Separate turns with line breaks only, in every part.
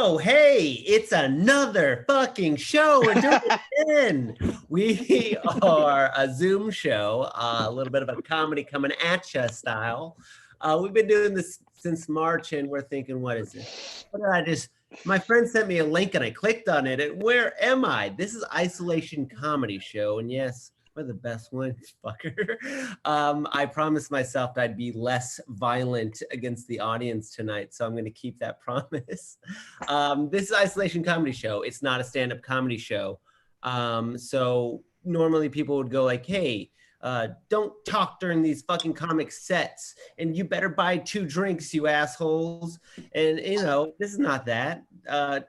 Oh, hey, it's another fucking show. We're doing it again. We are a Zoom show, a little bit of a comedy coming at you style. We've been doing this since March, and we're thinking, what is this? My friend sent me a link and I clicked on it. And where am I? This is Isolation Comedy Show. And yes, we're the best ones, fucker. I promised myself that I'd be less violent against the audience tonight, so I'm going to keep that promise. This is Isolation Comedy Show. It's not a stand-up comedy show. So normally people would go like, hey, don't talk during these fucking comic sets, and you better buy 2 drinks, you assholes. And this is not that.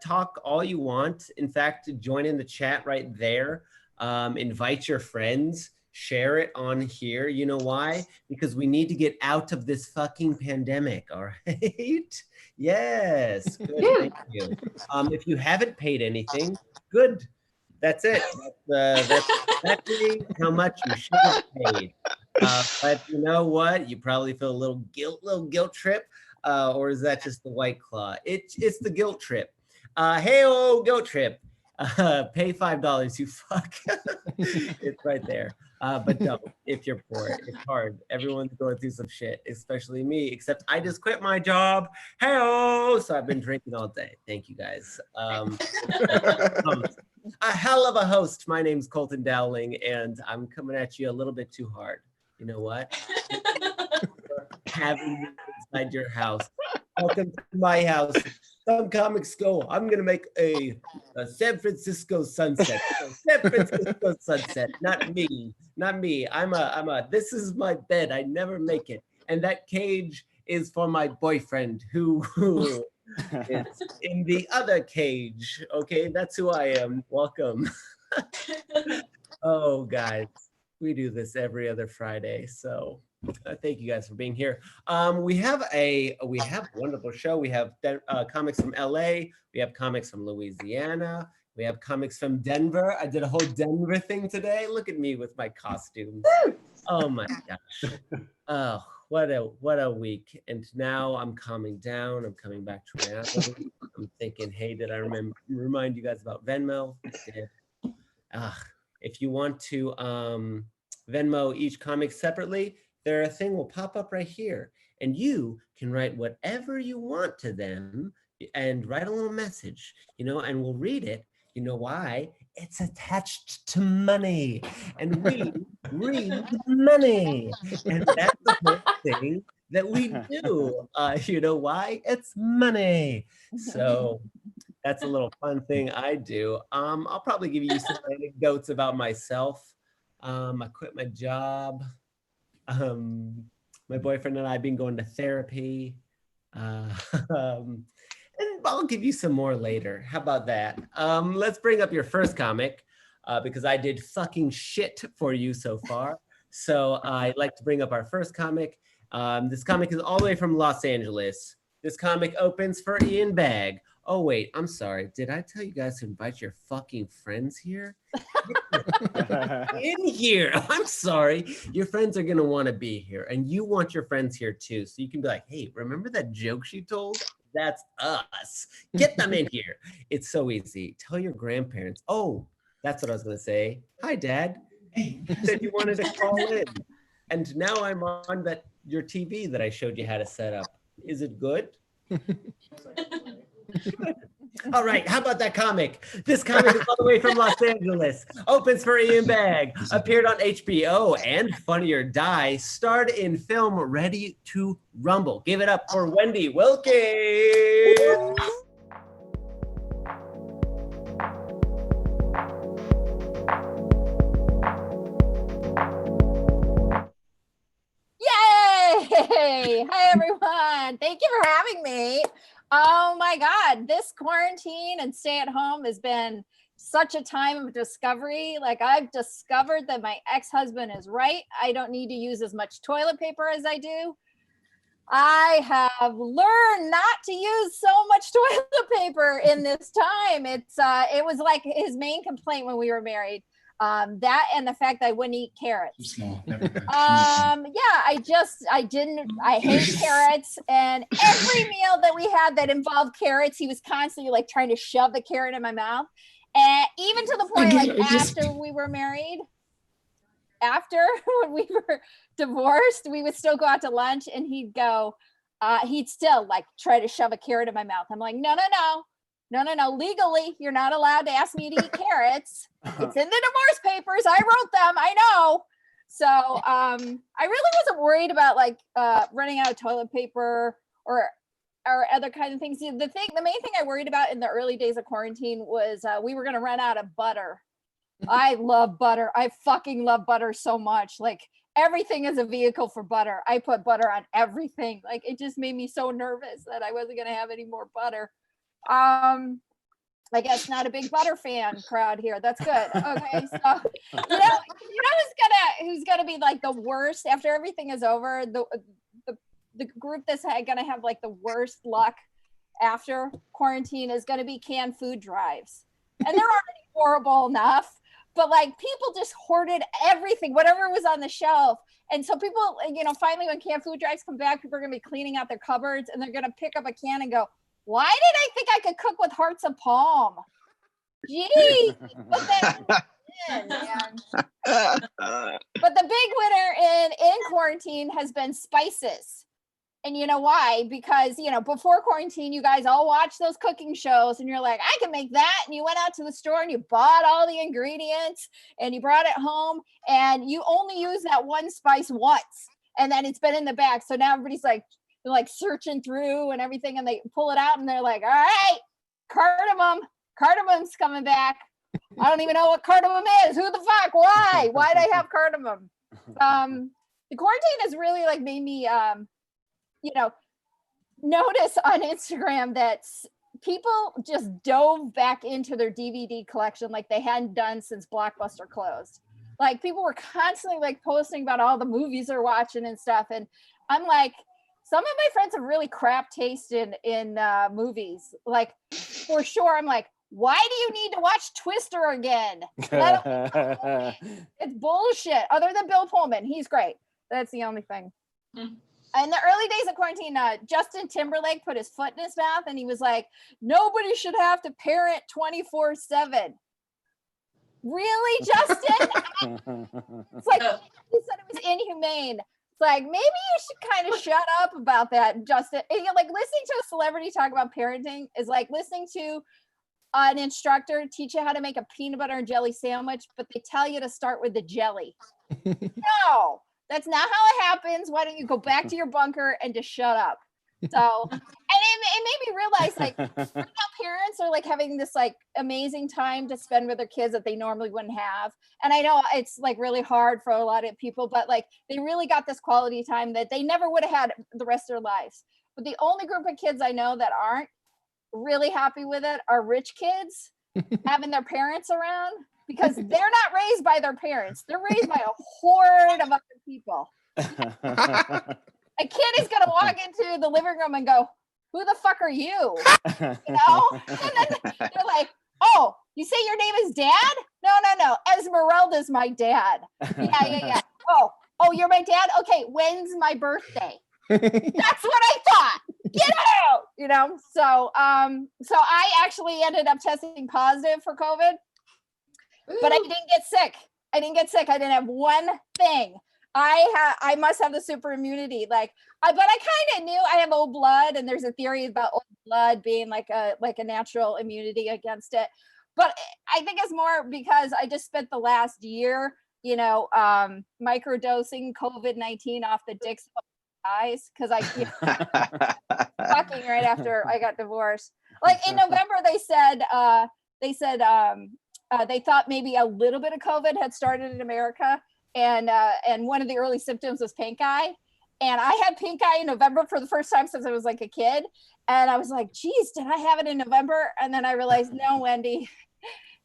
Talk all you want. In fact, join in the chat right there. Invite your friends, share it on here. You know why? Because we need to get out of this fucking pandemic. All right. Yes. Good. Thank you. If you haven't paid anything, good. That's it. That's exactly how much you should have paid. But you know what? You probably feel a little guilt trip. Or is that just the White Claw? It's the guilt trip. Hey-oh, guilt trip. Pay $5, you fuck. It's right there. But don't if you're poor. It's hard. Everyone's going through some shit, especially me, except I just quit my job. Hey-oh! So I've been drinking all day. Thank you guys. A hell of a host. My name's Colton Dowling, and I'm coming at you a little bit too hard. You know what? Having you inside your house. Welcome to my house. Some comics go, I'm going to make a San Francisco sunset. San Francisco sunset. Not me. This is my bed. I never make it. And that cage is for my boyfriend who is in the other cage. Okay, that's who I am. Welcome. Oh, guys, we do this every other Friday. So thank you guys for being here. We have a wonderful show. We have comics from LA. We have comics from Louisiana. We have comics from Denver. I did a whole Denver thing today. Look at me with my costumes. Oh my gosh. Oh, what a week. And now I'm calming down. I'm coming back to reality. I'm thinking, hey, did I remind you guys about Venmo? I did. If you want to Venmo each comic separately, their thing will pop up right here, and you can write whatever you want to them and write a little message, and we'll read it. You know why? It's attached to money, and we read money, and that's the whole thing that we do. You know why? It's money. So that's a little fun thing I do. I'll probably give you some anecdotes about myself. I quit my job. My boyfriend and I have been going to therapy. And I'll give you some more later. How about that? Let's bring up your first comic because I did fucking shit for you so far. So I'd like to bring up our first comic. This comic is all the way from Los Angeles. This comic opens for Ian Bagg. Oh, wait, I'm sorry. Did I tell you guys to invite your fucking friends here? In here. I'm sorry. Your friends are going to want to be here, and you want your friends here too. So you can be like, hey, remember that joke she told? That's us. Get them in here. It's so easy. Tell your grandparents. Oh, that's what I was going to say. Hi, Dad. Hey, you said you wanted to call in. And now I'm on your TV that I showed you how to set up. Is it good? All right, how about that comic? This comic is all the way from Los Angeles. Opens for Ian Bagg. Appeared on HBO and Funny or Die. Starred in film Ready to Rumble. Give it up for Wendy Wilkins.
Yay! Hi, everyone. Thank you for having me. Oh my God, this quarantine and stay at home has been such a time of discovery. Like, I've discovered that my ex-husband is right. I don't need to use as much toilet paper as I do. I have learned not to use so much toilet paper in this time. It was like his main complaint when we were married. That and the fact that I wouldn't eat carrots.
Small. Never mind.
I hate carrots, and every meal that we had that involved carrots, he was constantly like trying to shove the carrot in my mouth. And even to the point, like after we were married, after when we were divorced, we would still go out to lunch and he'd still like try to shove a carrot in my mouth. I'm like, no. Legally, you're not allowed to ask me to eat carrots. It's in the divorce papers. I wrote them. I know. So I really wasn't worried about like running out of toilet paper or other kind of things. The main thing I worried about in the early days of quarantine was we were going to run out of butter. I love butter. I fucking love butter so much. Like everything is a vehicle for butter. I put butter on everything. Like it just made me so nervous that I wasn't going to have any more butter. I guess not a big butter fan crowd here. That's good. Okay, so you know who's gonna be like the worst after everything is over? The group that's gonna have like the worst luck after quarantine is gonna be canned food drives, and they're already horrible enough. But like people just hoarded everything, whatever was on the shelf. And so people, finally when canned food drives come back, people are gonna be cleaning out their cupboards and they're gonna pick up a can and go, why did I think I could cook with hearts of palm? Gee, put that in, man. But the big winner in quarantine has been spices. And you know why? Because, before quarantine, you guys all watched those cooking shows and you're like, I can make that. And you went out to the store and you bought all the ingredients and you brought it home and you only use that one spice once. And then it's been in the bag. So now everybody's like searching through and everything, and they pull it out and they're like, all right, cardamom's coming back. I don't even know what cardamom is. Who the fuck? Why'd I have cardamom? The quarantine has really like made me notice on Instagram that people just dove back into their DVD collection like they hadn't done since Blockbuster closed. Like people were constantly like posting about all the movies they're watching and stuff, and I'm like, some of my friends have really crap taste in movies. Like, for sure, I'm like, why do you need to watch Twister again? It's bullshit. Other than Bill Pullman, he's great. That's the only thing. In the early days of quarantine, Justin Timberlake put his foot in his mouth and he was like, nobody should have to parent 24/7. Really, Justin? It's like, he said it was inhumane. It's like, maybe you should kind of shut up about that, Justin. And, like listening to a celebrity talk about parenting is like listening to an instructor teach you how to make a peanut butter and jelly sandwich, but they tell you to start with the jelly. No, that's not how it happens. Why don't you go back to your bunker and just shut up? So, and it made me realize like parents are like having this like amazing time to spend with their kids that they normally wouldn't have. And I know it's like really hard for a lot of people, but like they really got this quality time that they never would have had the rest of their lives. But the only group of kids I know that aren't really happy with it are rich kids having their parents around, because they're not raised by their parents. They're raised by a horde of other people. A kid is going to walk into the living room and go, who the fuck are you? And then they're like, oh, you say your name is Dad? No. Esmeralda's my dad. Yeah. Oh, you're my dad? Okay, when's my birthday? That's what I thought. Get out! So I actually ended up testing positive for COVID, but I didn't get sick. I didn't have one thing. I must have the super immunity, but I kind of knew I have old blood, and there's a theory about old blood being like a natural immunity against it. But I think it's more because I just spent the last year, microdosing COVID-19 off the dicks of my eyes, because I fucking right after I got divorced. Like in November, they said they thought maybe a little bit of COVID had started in America. And one of the early symptoms was pink eye. And I had pink eye in November for the first time since I was like a kid. And I was like, geez, did I have it in November? And then I realized, no, Wendy,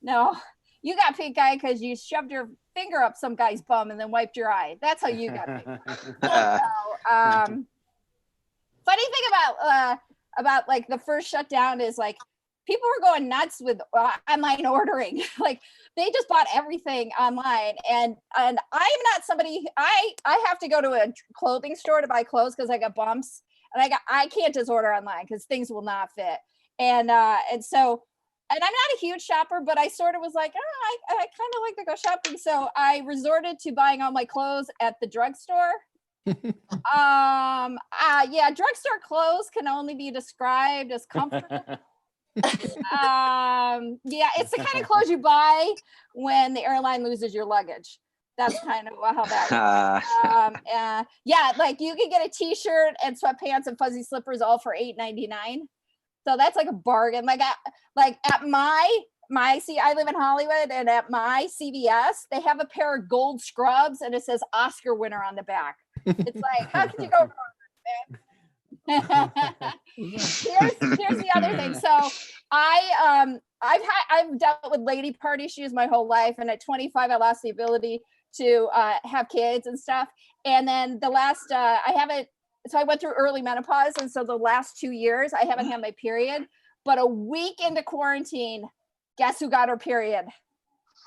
no, you got pink eye because you shoved your finger up some guy's bum and then wiped your eye. That's how you got pink eye. So, funny thing about like the first shutdown is like people were going nuts with online ordering. Like they just bought everything online. And I'm not somebody, I have to go to a clothing store to buy clothes because I got bumps, and I can't just order online because things will not fit. And so, and I'm not a huge shopper, but I sort of was like, oh, I kind of like to go shopping. So I resorted to buying all my clothes at the drugstore. Yeah, drugstore clothes can only be described as comfortable. Yeah, it's the kind of clothes you buy when the airline loses your luggage. That's kind of how that works. Yeah, like you can get a t-shirt and sweatpants and fuzzy slippers all for $8.99. So that's like a bargain. Like at my see, I live in Hollywood, and at my CVS, they have a pair of gold scrubs and it says Oscar winner on the back. It's like, how could you go wrong, man? Here's the other thing. So I've dealt with lady party issues my whole life, and at 25 I lost the ability to have kids and stuff. And then the last so I went through early menopause, and so the last 2 years I haven't had my period. But a week into quarantine, guess who got her period?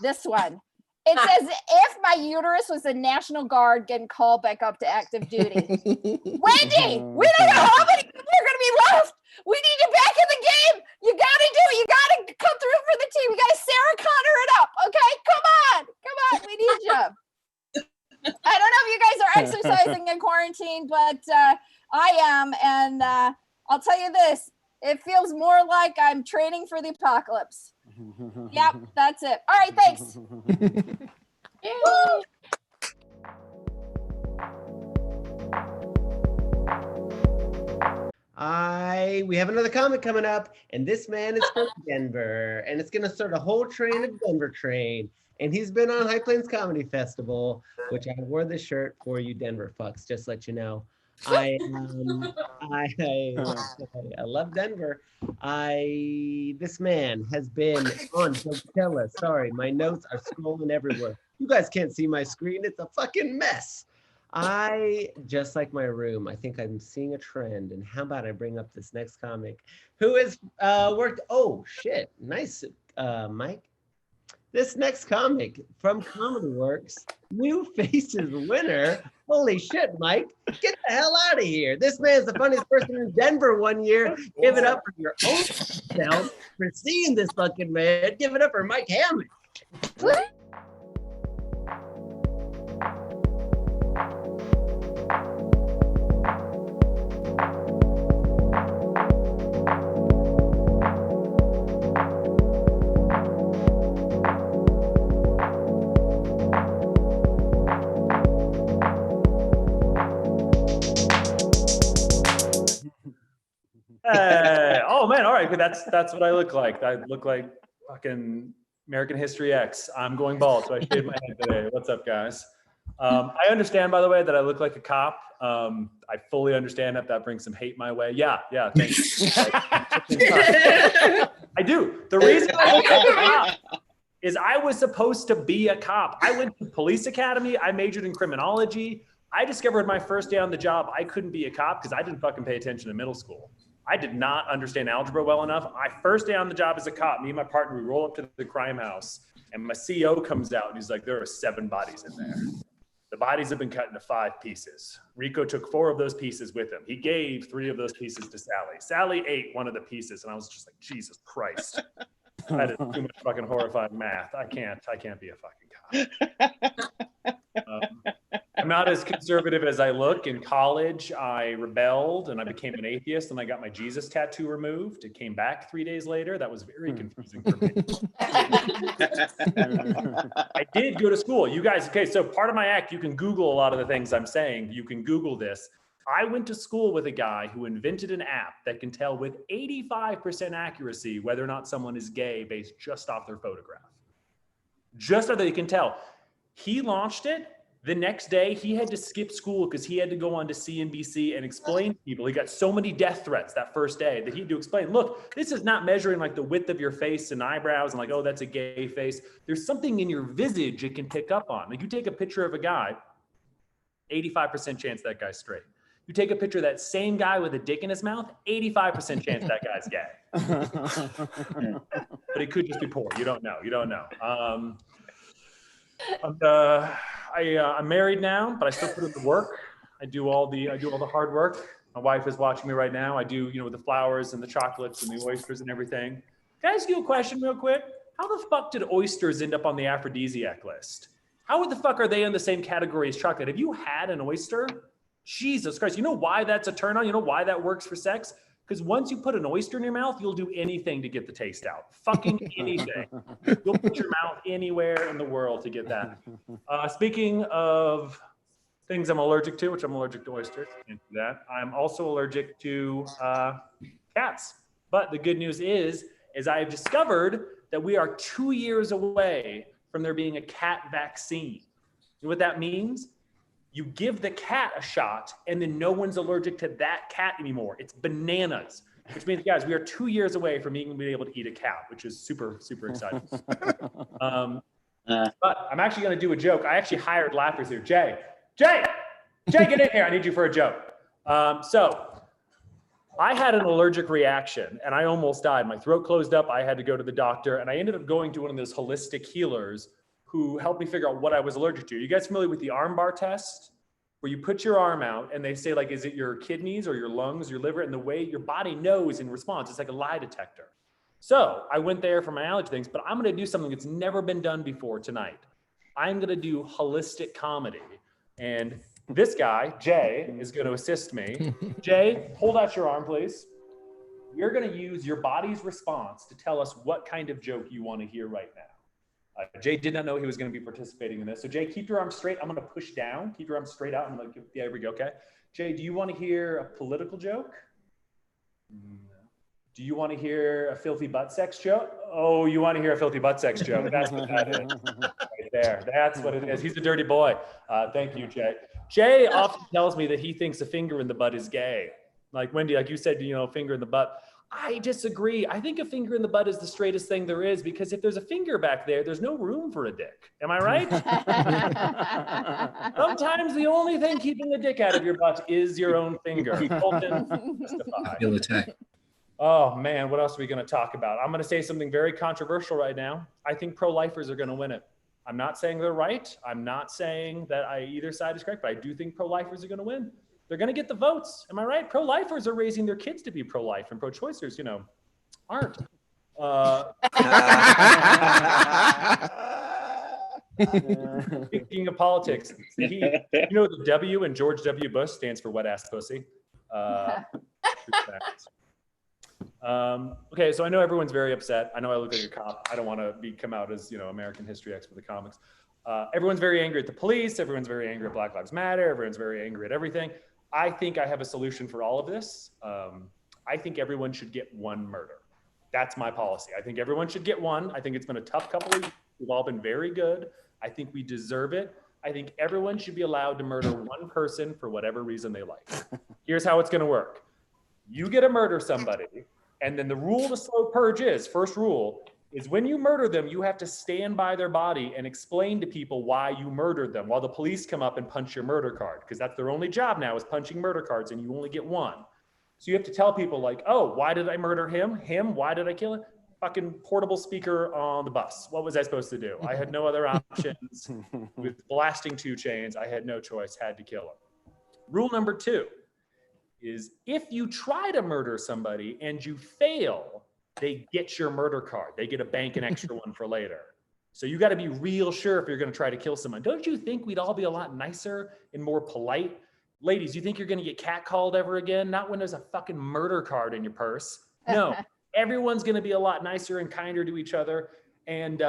This one. It's as if my uterus was the National Guard getting called back up to active duty. Wendy, we don't know how many people are going to be left. We need you back in the game. You got to do it. You got to come through for the team. We got to Sarah Connor it up. Okay, come on. We need you. I don't know if you guys are exercising in quarantine, but I am. And I'll tell you this, it feels more like I'm training for the apocalypse. Yep, that's it. All right, thanks.
We have another comic coming up, and this man is from Denver, and it's gonna start a whole train of Denver train. And he's been on High Plains Comedy Festival, which I wore this shirt for you Denver fucks, just let you know. I love Denver. This man has been on Coachella. Sorry, my notes are scrolling everywhere. You guys can't see my screen. It's a fucking mess. Just like my room, I think I'm seeing a trend. And how about I bring up this next comic who has worked, oh shit, nice, Mike. This next comic from Comedy Works, New Faces winner. Holy shit, Mike. Get the hell out of here. This man's the funniest person in Denver one year. Give it up for your own self for seeing this fucking man. Give it up for Mike Hammond.
Oh man, all right, but that's what I look like. I look like fucking American History X. I'm going bald, so I shaved my head today. What's up, guys? I understand, by the way, that I look like a cop. I fully understand that brings some hate my way. Yeah, thanks. I do. The reason I look like a cop is I was supposed to be a cop. I went to police academy. I majored in criminology. I discovered my first day on the job, I couldn't be a cop because I didn't fucking pay attention in middle school. I did not understand algebra well enough. My first day on the job as a cop, me and my partner, we roll up to the crime house, and my CO comes out and he's like, there are 7 bodies in there. The bodies have been cut into 5 pieces. Rico took 4 of those pieces with him. He gave 3 of those pieces to Sally. Sally ate 1 of the pieces, and I was just like, Jesus Christ. That is too much fucking horrifying math. I can't be a fucking cop. I'm not as conservative as I look. In college, I rebelled and I became an atheist, and I got my Jesus tattoo removed. It came back 3 days later. That was very confusing for me. I did go to school. You guys, okay, so part of my act, you can Google a lot of the things I'm saying. You can Google this. I went to school with a guy who invented an app that can tell with 85% accuracy whether or not someone is gay based just off their photograph. Just so that you can tell. He launched it. The next day, he had to skip school because he had to go on to CNBC and explain to people. He got so many death threats that first day that he had to explain, look, this is not measuring like the width of your face and eyebrows and like, oh, that's a gay face. There's something in your visage it can pick up on. Like you take a picture of a guy, 85% chance that guy's straight. You take a picture of that same guy with a dick in his mouth, 85% chance that guy's gay. But he could just be poor. You don't know. You don't know. I'm married now, but I still put in the work. I do all the hard work. My wife is watching me right now. I do, with the flowers and the chocolates and the oysters and everything. Can I ask you a question real quick? How the fuck did oysters end up on the aphrodisiac list? How the fuck are they in the same category as chocolate? Have you had an oyster? Jesus Christ. You know why that's a turn on? You know why that works for sex? Because once you put an oyster in your mouth, you'll do anything to get the taste out. Fucking anything. You'll put your mouth anywhere in the world to get that. Speaking of things I'm allergic to, which I'm allergic to oysters, can't do that. I'm also allergic to cats. But the good news is I've discovered that we are 2 years away from there being a cat vaccine. You know what that means? You give the cat a shot and then no one's allergic to that cat anymore. It's bananas, which means, guys, we are 2 years away from being able to eat a cat, which is super, super exciting. But I'm actually going to do a joke. I actually hired laughers here. Jay, get in here. I need you for a joke. So I had an allergic reaction and I almost died. My throat closed up. I had to go to the doctor and I ended up going to one of those holistic healers who helped me figure out what I was allergic to. You guys familiar with the arm bar test? Where you put your arm out and they say, like, is it your kidneys or your lungs, your liver? And the way your body knows in response, it's like a lie detector. So I went there for my allergy things, but I'm gonna do something that's never been done before tonight. I'm gonna do holistic comedy. And this guy, Jay, is gonna assist me. Jay, hold out your arm, please. You're gonna use your body's response to tell us what kind of joke you wanna hear right now. Jay did not know he was going to be participating in this. So Jay, keep your arm straight. I'm going to push down. Keep your arm straight out. I'm going to give, yeah, there we go. Okay. Jay, do you want to hear a political joke? No. Do you want to hear a filthy butt sex joke? Oh, you want to hear a filthy butt sex joke. That's what that is right there. That's what it is. He's a dirty boy. Thank you, Jay. Jay often tells me that he thinks a finger in the butt is gay. Like Wendy, like you said, finger in the butt. I disagree. I think a finger in the butt is the straightest thing there is because if there's a finger back there, there's no room for a dick. Am I right? Sometimes the only thing keeping a dick out of your butt is your own finger. Oh man, what else are we going to talk about? I'm going to say something very controversial right now. I think pro-lifers are going to win it. I'm not saying they're right. I'm not saying that either side is correct, but I do think pro-lifers are going to win. They're going to get the votes. Am I right? Pro-lifers are raising their kids to be pro-life and pro-choicers, aren't. Speaking of politics, the W in George W. Bush stands for wet ass pussy. Okay, so I know everyone's very upset. I know I look like a cop. I don't want to come out as American history expert for the comics. Everyone's very angry at the police. Everyone's very angry at Black Lives Matter. Everyone's very angry at everything. I think I have a solution for all of this. I think everyone should get one murder. That's my policy. I think everyone should get one. I think it's been a tough couple of years. We've all been very good. I think we deserve it. I think everyone should be allowed to murder one person for whatever reason they like. Here's how it's going to work. You get to murder somebody, and then the rule to slow purge is, first rule, is when you murder them, you have to stand by their body and explain to people why you murdered them while the police come up and punch your murder card, because that's their only job now is punching murder cards, and you only get one. So you have to tell people like, oh, why did I murder him? Why did I kill him? Fucking portable speaker on the bus. What was I supposed to do? I had no other options. With blasting 2 chains, I had no choice, had to kill him. Rule number 2 is if you try to murder somebody and you fail, they get your murder card. They get a bank an extra one for later. So you got to be real sure if you're going to try to kill someone. Don't you think we'd all be a lot nicer and more polite? Ladies, you think you're going to get catcalled ever again? Not when there's a fucking murder card in your purse. No, everyone's going to be a lot nicer and kinder to each other. And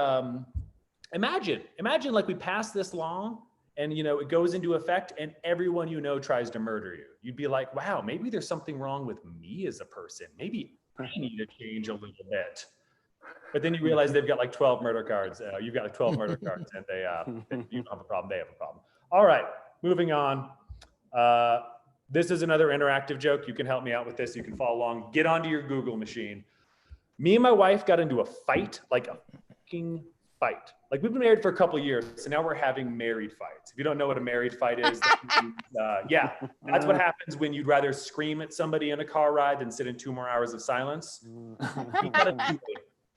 imagine like we pass this law and it goes into effect and everyone tries to murder you. You'd be like, wow, maybe there's something wrong with me as a person. Maybe I need to change a little bit. But then you realize they've got like 12 murder cards. You've got like 12 murder cards and you don't have a problem. They have a problem. All right, moving on. This is another interactive joke. You can help me out with this. You can follow along. Get onto your Google machine. Me and my wife got into a fight, like a fucking fight. Like we've been married for a couple of years, so now we're having married fights. If you don't know what a married fight is, yeah, that's what happens when you'd rather scream at somebody in a car ride than sit in 2 more hours of silence. We gotta do a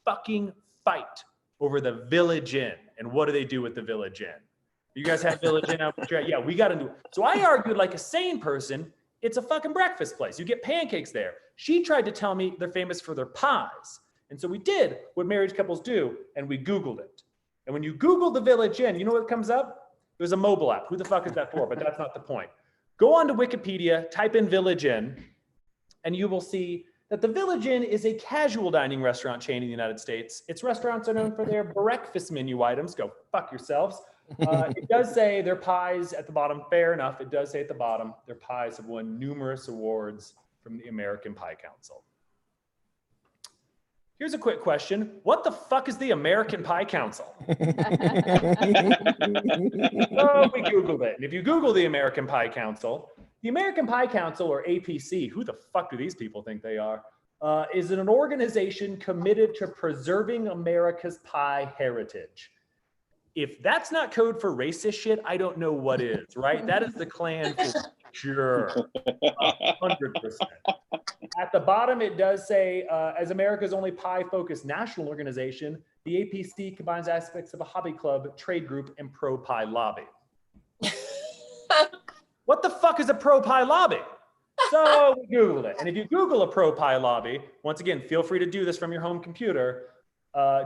fucking fight over the Village Inn. And what do they do with the Village Inn? You guys have Village Inn out there? Yeah, we got to do it. So I argued like a sane person, it's a fucking breakfast place. You get pancakes there. She tried to tell me they're famous for their pies. And so we did what married couples do, and we Googled it. And when you Google the Village Inn, you know what comes up? There's a mobile app. Who the fuck is that for? But that's not the point. Go on to Wikipedia, type in Village Inn, and you will see that the Village Inn is a casual dining restaurant chain in the United States. Its restaurants are known for their breakfast menu items. Go fuck yourselves. It does say their pies at the bottom. Fair enough. It does say at the bottom, their pies have won numerous awards from the American Pie Council. Here's a quick question. What the fuck is the American Pie Council? Oh, we Googled it. And if you Google the American Pie Council, the American Pie Council, or APC, who the fuck do these people think they are, is an organization committed to preserving America's pie heritage. If that's not code for racist shit, I don't know what is, right? That is the Klan for sure, 100%. At the bottom, it does say, as America's only pie-focused national organization, the APC combines aspects of a hobby club, trade group, and pro-pie lobby. What the fuck is a pro-pie lobby? So we Googled it. And if you Google a pro-pie lobby, once again, feel free to do this from your home computer.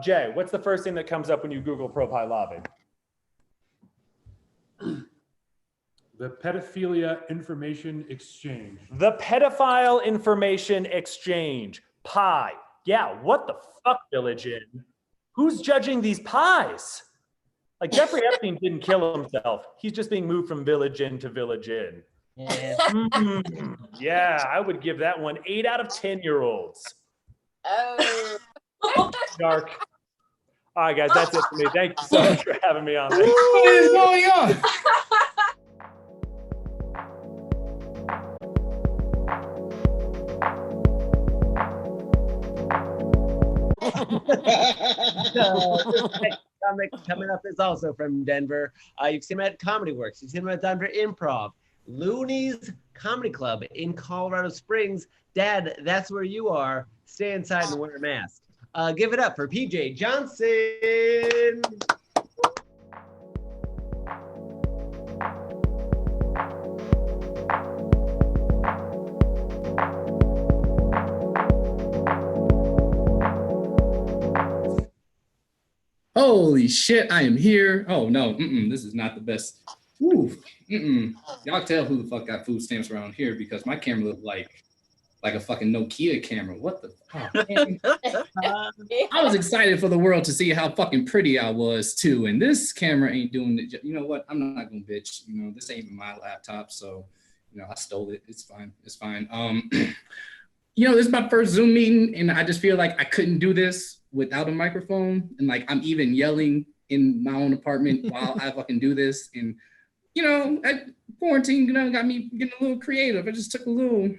Jay, what's the first thing that comes up when you Google pro-pie lobby?
The Pedophilia Information Exchange.
The Pedophile Information Exchange. Pie. Yeah, what the fuck, Village Inn? Who's judging these pies? Like, Jeffrey Epstein didn't kill himself. He's just being moved from Village Inn to Village Inn.
Yeah.
Yeah, I would give that one 8 out of 10-year-olds.
Oh.
Dark. All right, guys, that's it for me. Thank you so much for having me on.
What is going on?
Comic coming up is also from Denver. You've seen him at Comedy Works. You've seen him at Denver Improv. Looney's Comedy Club in Colorado Springs. Dad, that's where you are. Stay inside and wear a mask. Give it up for PJ Johnson.
Holy shit, I am here. Oh no, this is not the best. Ooh, y'all tell who the fuck got food stamps around here because my camera looked like a fucking Nokia camera. What the fuck? I was excited for the world to see how fucking pretty I was too. And this camera ain't doing it. You know what? I'm not gonna bitch. You know, this ain't my laptop, so I stole it. It's fine. It's fine. This is my first Zoom meeting, and I just feel like I couldn't do this without a microphone. And like I'm even yelling in my own apartment while I fucking do this. And quarantine, got me getting a little creative. I just took a little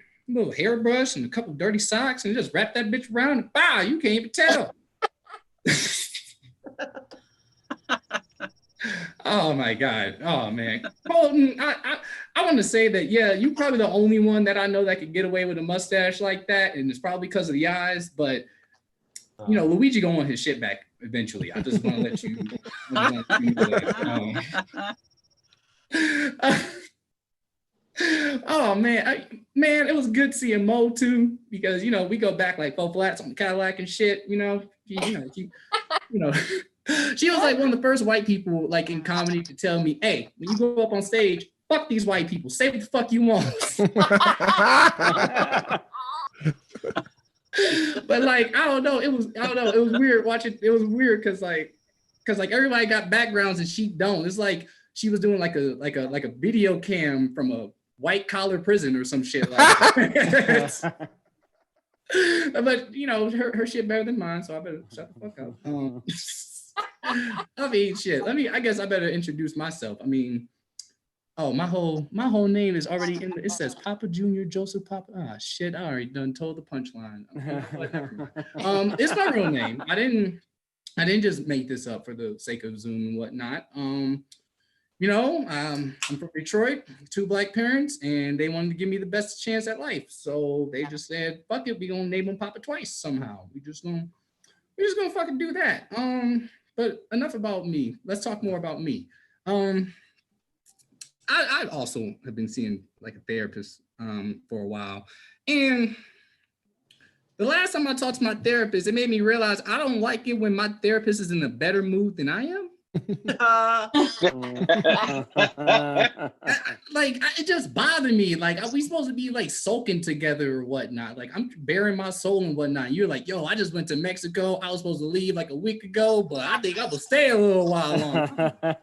hairbrush and a couple dirty socks and just wrapped that bitch around and bow, you can't even tell. Oh my God. Oh man. Colton, I want to say that, yeah, you're probably the only one that I know that could get away with a mustache like that. And it's probably because of the eyes, but Luigi gonna want his shit back eventually. I just want to let you know that. Oh man, it was good seeing Mo too, because we go back like 4 flats on the Cadillac and shit. She was like one of the first white people like in comedy to tell me, "Hey, when you go up on stage, fuck these white people. Say what the fuck you want." But like I don't know, it was weird watching. It was weird because everybody got backgrounds and she don't. It's like she was doing like a video cam from a white collar prison or some shit like that. But her shit better than mine, so I better shut the fuck up. I mean, shit. I guess I better introduce myself. I mean, my whole name is already in. It says Papa Junior Joseph Papa. Ah, shit. I already done told the punchline. It's my real name. I didn't just make this up for the sake of Zoom and whatnot. I'm from Detroit, 2 Black parents, and they wanted to give me the best chance at life. So they just said, fuck it, we gonna name him Papa twice somehow. We're just gonna fucking do that. But enough about me. Let's talk more about me. I also have been seeing like a therapist for a while. And the last time I talked to my therapist, it made me realize I don't like it when my therapist is in a better mood than I am. It just bothered me. Like, are we supposed to be like sulking together or whatnot? Like, I'm bearing my soul and whatnot. You're like, yo, I just went to Mexico. I was supposed to leave like a week ago, but I think I will stay a little while longer.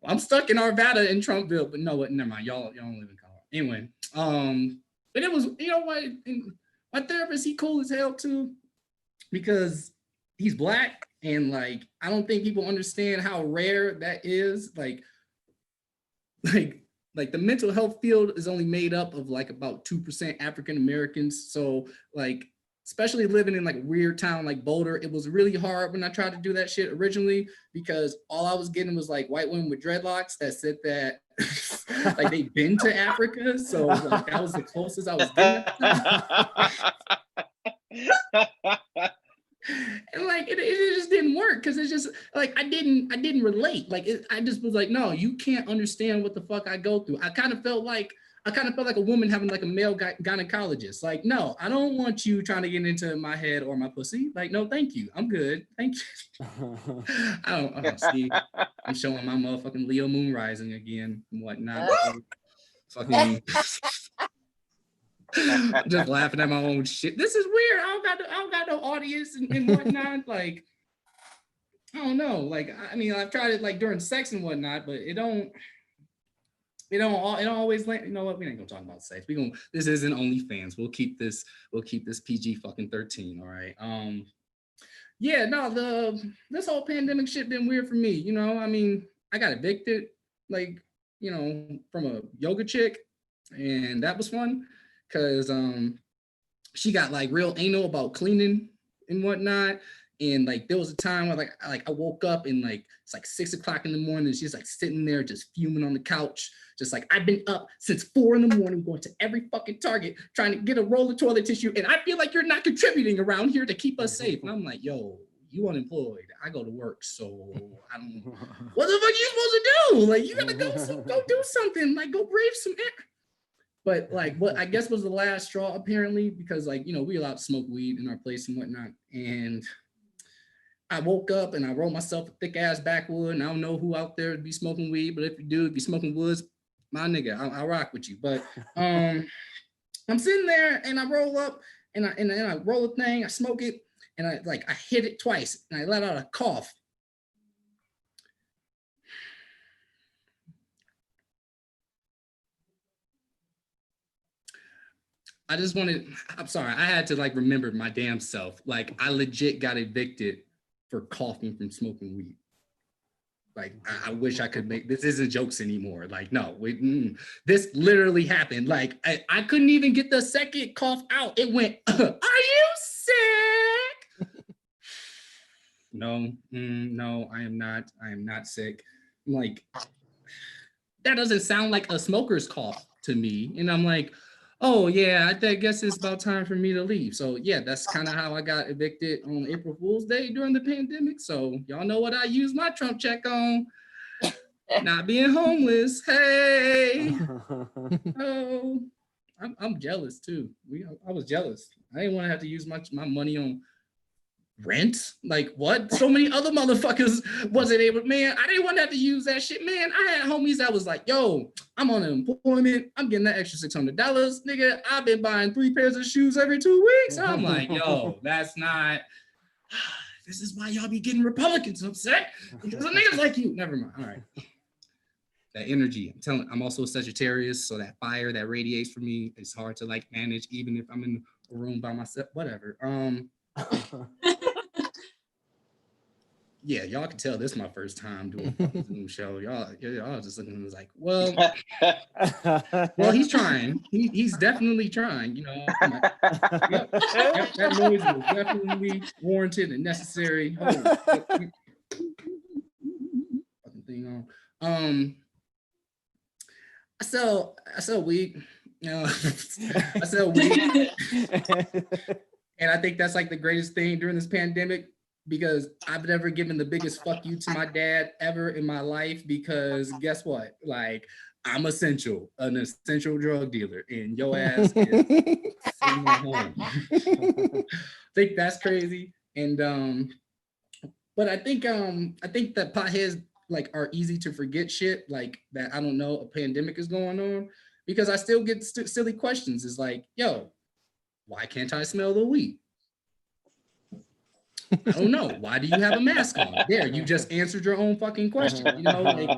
I'm stuck in Arvada in Trumpville, but no, never mind. Y'all don't live in Colorado. Anyway, but it was, you know what? My therapist, he cool as hell too, because he's Black, and like I don't think people understand how rare that is. Like the mental health field is only made up of like about 2% African Americans. So like, especially living in like a weird town like Boulder, it was really hard when I tried to do that shit originally, because all I was getting was like white women with dreadlocks that said that like they'd been to Africa. So like that was the closest I was getting at the time. And like it just didn't work, because it's just like I didn't relate. Like I just was like, no, you can't understand what the fuck I go through. I kind of felt like a woman having like a male gynecologist. Like, no, I don't want you trying to get into my head or my pussy. Like, no, thank you. I'm good. Thank you. I don't see. I'm showing my motherfucking Leo moon rising again and whatnot. Fucking just laughing at my own shit. This is weird. I don't got no audience and whatnot. Like, I don't know. Like, I mean, I've tried it like during sex and whatnot, but it don't always land. You know what? We ain't gonna talk about sex. This isn't OnlyFans. We'll keep this PG fucking 13. All right. Yeah, no, this whole pandemic shit been weird for me. You know, I mean, I got evicted, like, you know, from a yoga chick, and that was fun, because she got like real anal about cleaning and whatnot. And like there was a time where like I woke up and like it's like 6 o'clock in the morning, and she's like sitting there just fuming on the couch, just like, I've been up since 4 in the morning going to every fucking Target trying to get a roll of toilet tissue, and I feel like you're not contributing around here to keep us safe. And I'm like, yo, you unemployed. I go to work, so I don't know. What the fuck are you supposed to do? Like, you gotta go do something. Like, go brave some air. But like what I guess was the last straw, apparently, because like, you know, we allowed to smoke weed in our place and whatnot. And I woke up and I rolled myself a thick ass backwood, and I don't know who out there would be smoking weed, but if you do, if you're smoking woods, my nigga, I'll rock with you. But I'm sitting there and I roll up and I roll a thing, I smoke it, and I hit it twice and I let out a cough. I'm sorry, I had to like remember my damn self. Like, I legit got evicted for coughing from smoking weed. Like, I wish I could make, this isn't jokes anymore. Like, no, this literally happened. Like, I couldn't even get the second cough out. It went, are you sick? No, I am not sick. I'm like, that doesn't sound like a smoker's cough to me. And I'm like, oh yeah, I guess it's about time for me to leave. So yeah, that's kind of how I got evicted on April Fool's Day during the pandemic. So y'all know what I used my Trump check on. Not being homeless. Hey. Oh, I'm jealous too. I was jealous. I didn't want to have to use my money on rent. Like, what? So many other motherfuckers wasn't able. Man, I didn't want to have to use that shit. Man, I had homies that was like, yo, I'm on unemployment, I'm getting that extra $600, nigga. I've been buying 3 pairs of shoes every 2 weeks. I'm like, yo, that's not, this is why y'all be getting Republicans upset, because of niggas like you. Never mind. All right, that energy, I'm also a Sagittarius, so that fire that radiates from me is hard to like manage, even if I'm in a room by myself. Whatever. yeah, y'all can tell this is my first time doing a Zoom show. Y'all just looking at me like, well, he's trying. He's definitely trying. You know, I'm like, yep, that noise was definitely warranted and necessary. Thing on. I sell weed. You know, I sell weed, and I think that's like the greatest thing during this pandemic, because I've never given the biggest fuck you to my dad ever in my life, because guess what? Like, I'm an essential drug dealer, and your ass is sitting at home. I think that's crazy. And but I think that potheads like are easy to forget shit like that. I don't know, a pandemic is going on, because I still get silly questions. It's like, yo, why can't I smell the weed? I don't know. Why do you have a mask on? There, you just answered your own fucking question. You know, like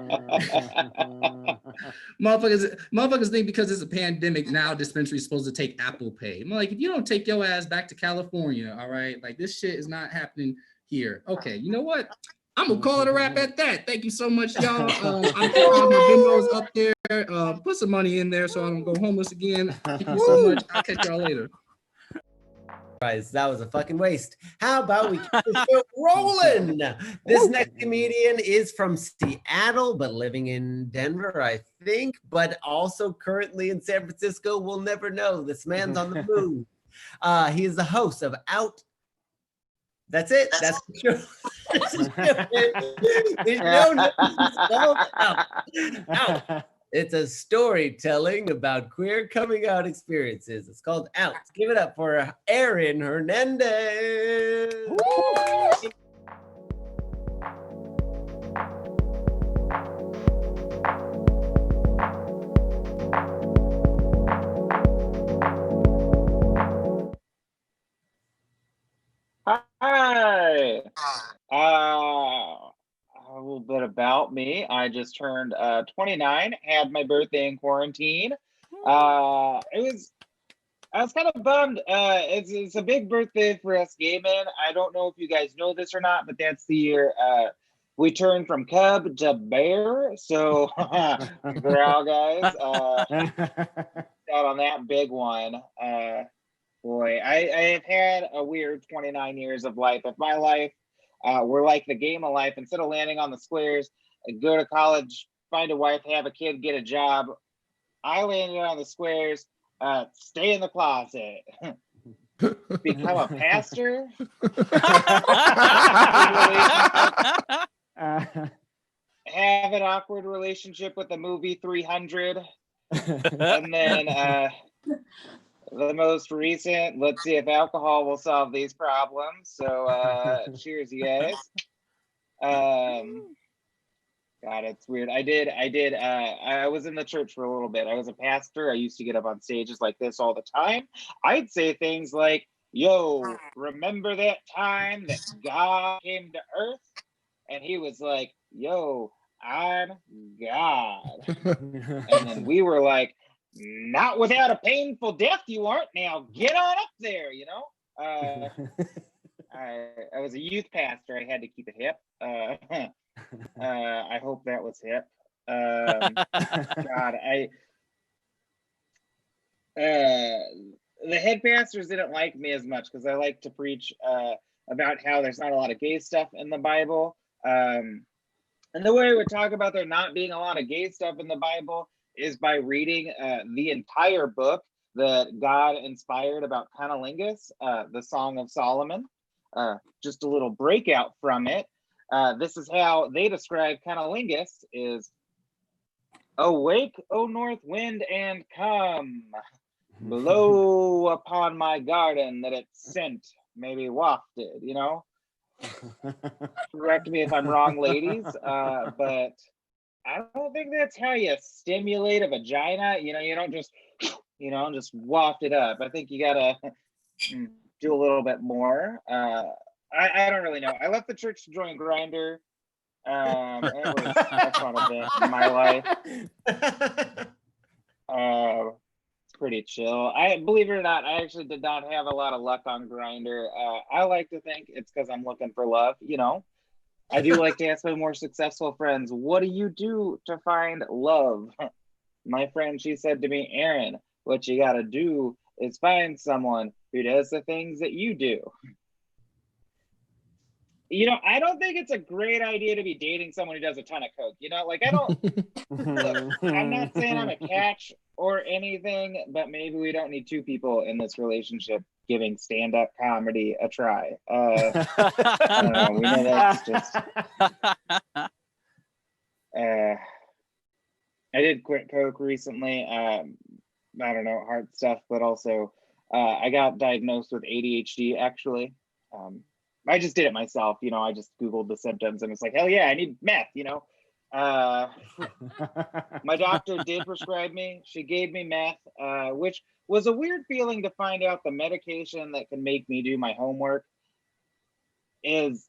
motherfuckers think because it's a pandemic now dispensary's supposed to take Apple Pay. I'm like, if you don't take your ass back to California, all right, like this shit is not happening here. Okay, you know what? I'm gonna call it a wrap at that. Thank you so much, y'all. I have my Venmo's up there. Put some money in there so I don't go homeless again. Thank you so much. I'll catch y'all later.
Guys, that was a fucking waste. How about we keep the show rolling? This next comedian is from Seattle, but living in Denver, I think, but also currently in San Francisco. We'll never know. This man's on the move. He is the host of Out. That's it. That's the show. The show is called Out. It's a storytelling about queer coming out experiences. It's called Out. Give it up for Aaron Hernandez.
Hi. A little bit about me. I just turned 29, had my birthday in quarantine. I was kind of bummed. It's a big birthday for us gay men. I don't know if you guys know this or not, but that's the year we turned from cub to bear. So, growl guys, out on that big one. Boy, I have had a weird 29 years of life. If my life were like the game of life, instead of landing on the squares, go to college, find a wife, have a kid, get a job, I landed on the squares, stay in the closet, become a pastor, have an awkward relationship with the movie 300, and then the most recent, let's see if alcohol will solve these problems. So cheers, you guys. God, it's weird. I was in the church for a little bit. I was a pastor. I used to get up on stages like this all the time. I'd say things like, yo, remember that time that God came to earth? And he was like, yo, I'm God. And then we were like, not without a painful death, you aren't. Now get on up there, you know. I was a youth pastor. I had to keep it hip. I hope that was hip. God, the head pastors didn't like me as much because I like to preach about how there's not a lot of gay stuff in the Bible. And the way I would talk about there not being a lot of gay stuff in the Bible is by reading the entire book that God inspired about cunnilingus, the Song of Solomon. Just a little breakout from it. This is how they describe cunnilingus: is awake, O north wind, and come, blow upon my garden that its scent may be wafted, you know? Correct me if I'm wrong, ladies, but I don't think that's how you stimulate a vagina. You know, you don't just, just waft it up. I think you gotta do a little bit more. I don't really know. I left the church to join Grindr. It was a fun event in my life. It's pretty chill. I believe it or not, I actually did not have a lot of luck on Grindr. I like to think it's because I'm looking for love, you know. I do like to ask my more successful friends, what do you do to find love? My friend, she said to me, Aaron, what you gotta do is find someone who does the things that you do. You know, I don't think it's a great idea to be dating someone who does a ton of coke. You know, like I don't look, I'm not saying I'm a catch or anything, but maybe we don't need two people in this relationship giving stand-up comedy a try. I don't know. We know that's just. I did quit coke recently. I don't know, hard stuff, but also I got diagnosed with ADHD. Actually, I just did it myself. You know, I just Googled the symptoms and it's like, hell yeah, I need meth. You know. My doctor did prescribe me. She gave me meth, which was a weird feeling to find out the medication that can make me do my homework is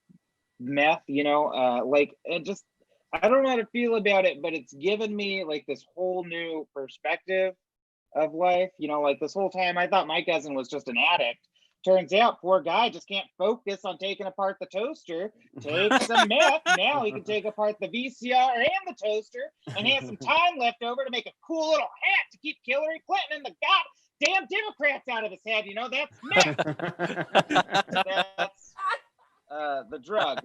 meth, you know, like it just, I don't know how to feel about it, but it's given me like this whole new perspective of life. You know, like this whole time I thought my cousin was just an addict. Turns out, poor guy just can't focus on taking apart the toaster. Take some meth. Now he can take apart the VCR and the toaster and has some time left over to make a cool little hat to keep Hillary Clinton and the goddamn Democrats out of his head. You know, that's meth. That's the drug.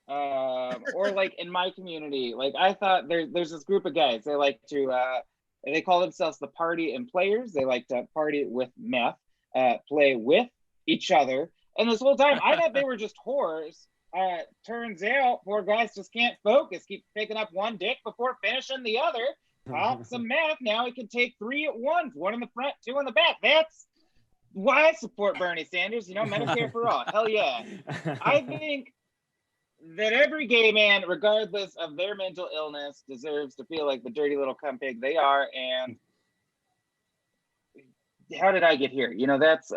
Or like in my community, like I thought there's this group of guys. They like to, they call themselves the party and players. They like to party with meth. Play with each other. And this whole time, I thought they were just whores. Turns out, poor guys just can't focus. Keep picking up one dick before finishing the other. Pop some meth. Now he can take 3 at once. 1 in the front, 2 in the back. That's why I support Bernie Sanders. You know, Medicare for all. Hell yeah. I think that every gay man, regardless of their mental illness, deserves to feel like the dirty little cunt pig they are. And how did I get here? You know, that's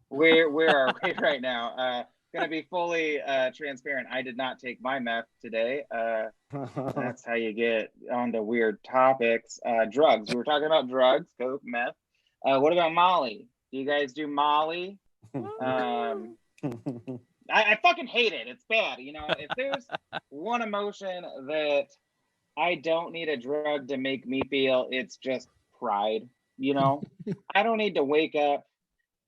where are we right now? Gonna be fully transparent. I did not take my meth today. That's how you get onto weird topics. Drugs. We were talking about drugs, coke, meth. What about Molly? Do you guys do Molly? I fucking hate it. It's bad. You know, if there's one emotion that I don't need a drug to make me feel, it's just pride. You know, I don't need to wake up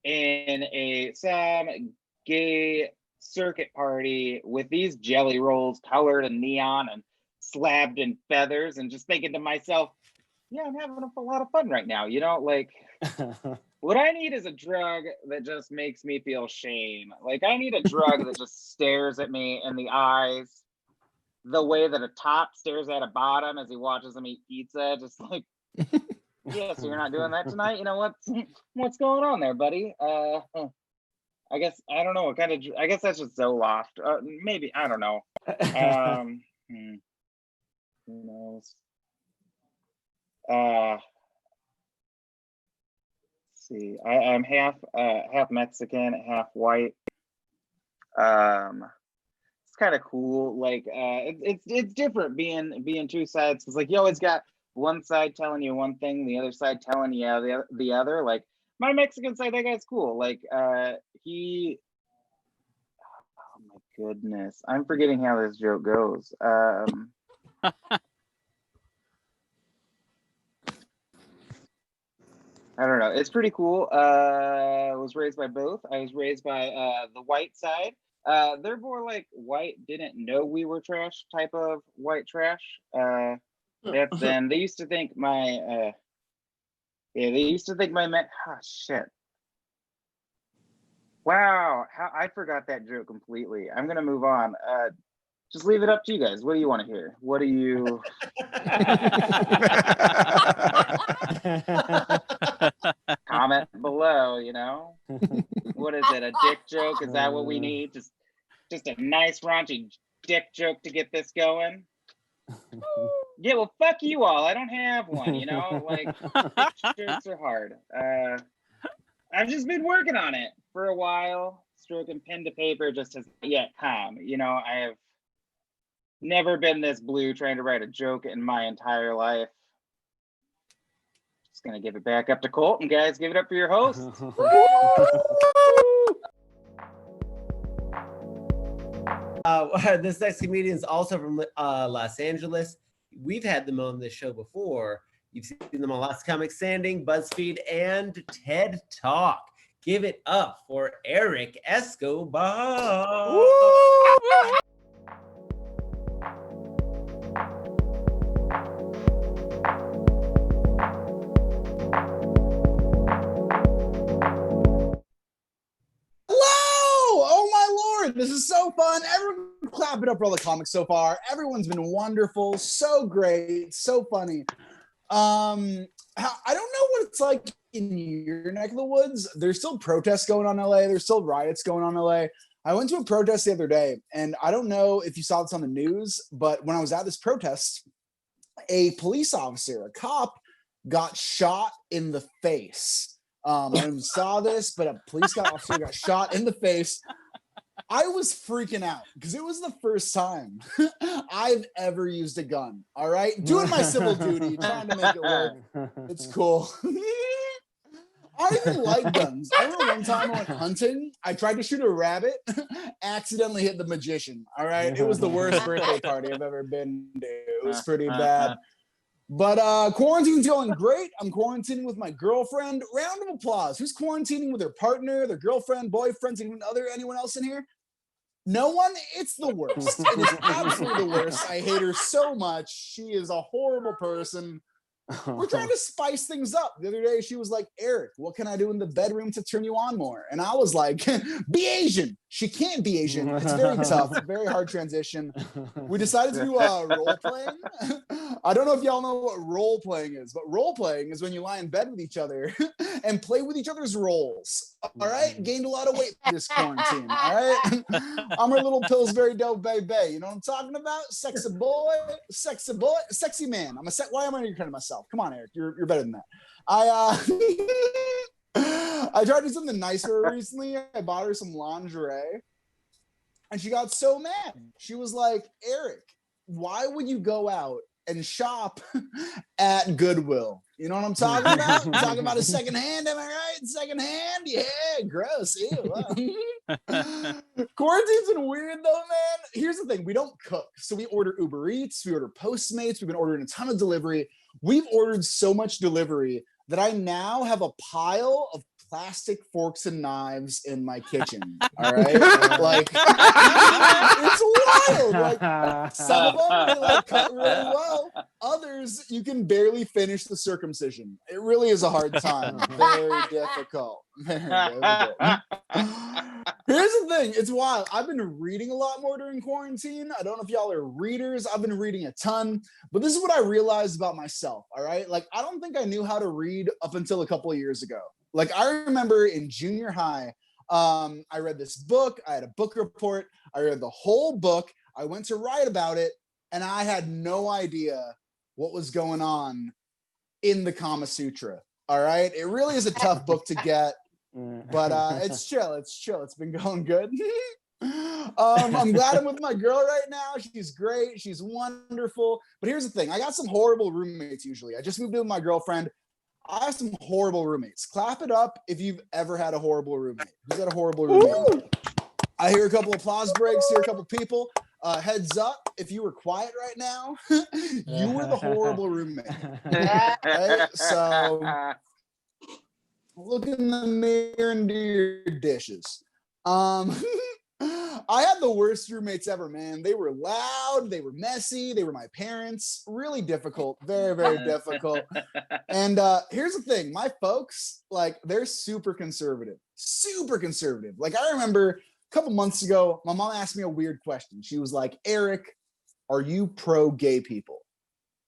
in some gay circuit party with these jelly rolls colored in neon and slabbed in feathers and just thinking to myself, yeah, I'm having a lot of fun right now. You know, like what I need is a drug that just makes me feel shame. Like I need a drug that just stares at me in the eyes the way that a top stares at a bottom as he watches him eat pizza. Just like, yeah, so you're not doing that tonight? You know, what's going on there, buddy? I guess, I don't know what kind of, I guess that's just Zoloft. Maybe, I don't know. Who knows? Let's see, I'm half Mexican, half white. It's kind of cool. Like, it's different being two sides. It's like you always got one side telling you one thing, the other side telling you the other. Like my Mexican side, that guy's cool. Like he, oh my goodness, I'm forgetting how this joke goes. I don't know. It's pretty cool. I was raised by both. I was raised by the white side. They're more like white didn't know we were trash type of white trash. That's them. They used to think my oh shit. Wow, how I forgot that joke completely. I'm gonna move on. Just leave it up to you guys. What do you want to hear? What do you comment below, you know? What is it? A dick joke? Is that what we need? Just a nice raunchy dick joke to get this going? Yeah, well, fuck you all. I don't have one, you know? Like, jokes are hard. I've just been working on it for a while. Stroking pen to paper just has not yet come. You know, I have never been this blue trying to write a joke in my entire life. Just gonna give it back up to Colton, guys. Give it up for your host.
This next comedian is also from Los Angeles. We've had them on this show before. You've seen them on Lots of Comic Standing, BuzzFeed, and TED Talk. Give it up for Eric Escobar.
This is so fun. Everyone clap it up for all the comics so far. Everyone's been wonderful, so great, so funny. I don't know what it's like in your neck of the woods. There's still protests going on in LA. There's still riots going on in LA. I went to a protest the other day, and I don't know if you saw this on the news, but when I was at this protest, a police officer, a cop, got shot in the face. I didn't saw this, but a police officer got shot in the face. I was freaking out because it was the first time I've ever used a gun. All right. Doing my civil duty, trying to make it work. It's cool. I even like guns. I remember one time I went hunting. I tried to shoot a rabbit, accidentally hit the magician. All right. It was the worst birthday party I've ever been to. It was pretty bad. But quarantine's going great. I'm quarantining with my girlfriend. Round of applause. Who's quarantining with their partner, their girlfriend, boyfriends, anyone else in here? No one? It's the worst. It is absolutely the worst. I hate her so much. She is a horrible person. We're trying to spice things up. The other day, she was like, Eric, what can I do in the bedroom to turn you on more? And I was like, be Asian. She can't be Asian. It's very tough. Very hard transition. We decided to do role playing. I don't know if y'all know what role playing is, but role playing is when you lie in bed with each other and play with each other's roles. All right? Gained a lot of weight this quarantine. All right? I'm her little Pillsbury Dough baby. You know what I'm talking about? Sexy boy, sexy man. Why am I recording myself? Come on, Eric. You're better than that. I tried to do something nice for her recently. I bought her some lingerie, and she got so mad. She was like, Eric, why would you go out and shop at Goodwill? You know what I'm talking about? I'm talking about a secondhand, am I right? Secondhand? Yeah, gross. Ew. Quarantine's been weird though, man. Here's the thing, we don't cook. So we order Uber Eats, we order Postmates, we've been ordering a ton of delivery. We've ordered so much delivery that I now have a pile of plastic forks and knives in my kitchen. All right, like it's wild. Like some of them they like cut really well. Others you can barely finish the circumcision. It really is a hard time. Very difficult. Very difficult. Here's the thing, it's wild. I've been reading a lot more during quarantine. I don't know if y'all are readers. I've been reading a ton, but this is what I realized about myself. All right, like I don't think I knew how to read up until a couple of years ago. Like I remember in junior high, I read this book. I had a book report. I read the whole book. I went to write about it, and I had no idea what was going on in the Kama Sutra. All right, it really is a tough book to get, but it's chill. It's chill. It's been going good. I'm glad I'm with my girl right now. She's great. She's wonderful. But here's the thing: I got some horrible roommates. Usually, I just moved in with my girlfriend. I have some horrible roommates. Clap it up if you've ever had a horrible roommate. Who's had a horrible roommate? I hear a couple applause breaks, hear a couple people. Heads up, if you were quiet right now, you were the horrible roommate. Right? So look in the mirror and do your dishes. I had the worst roommates ever, man. They were loud, they were messy, they were my parents. Really difficult, very, very difficult. And here's the thing, my folks, like, they're super conservative, super conservative. Like, I remember a couple months ago, my mom asked me a weird question. She was like, Eric, are you pro-gay people?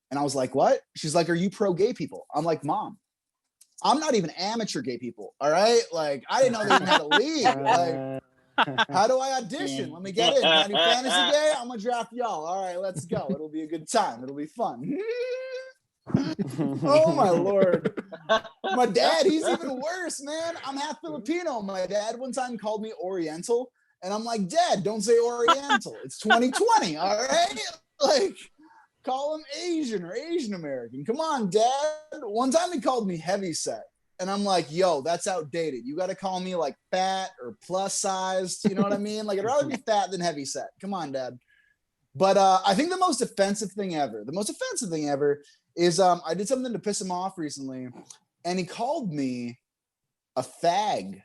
And I was like, what? She's like, are you pro-gay people? I'm like, Mom, I'm not even amateur gay people, all right? Like, I didn't know they even had a league. Like, how do I audition? Let me get in. Got any fantasy gay? I'm gonna draft y'all. All right, let's go. It'll be a good time. It'll be fun. Oh my Lord. My dad, he's even worse, man. I'm half Filipino. My dad one time called me Oriental, and I'm like, Dad, don't say Oriental. It's 2020, all right? Like, call him Asian or Asian American. Come on, Dad. One time he called me heavyset. And I'm like, yo, that's outdated. You got to call me like fat or plus sized. You know what I mean? Like, I'd rather be fat than heavy set. Come on, Dad. But I think the most offensive thing ever is I did something to piss him off recently, and he called me a fag.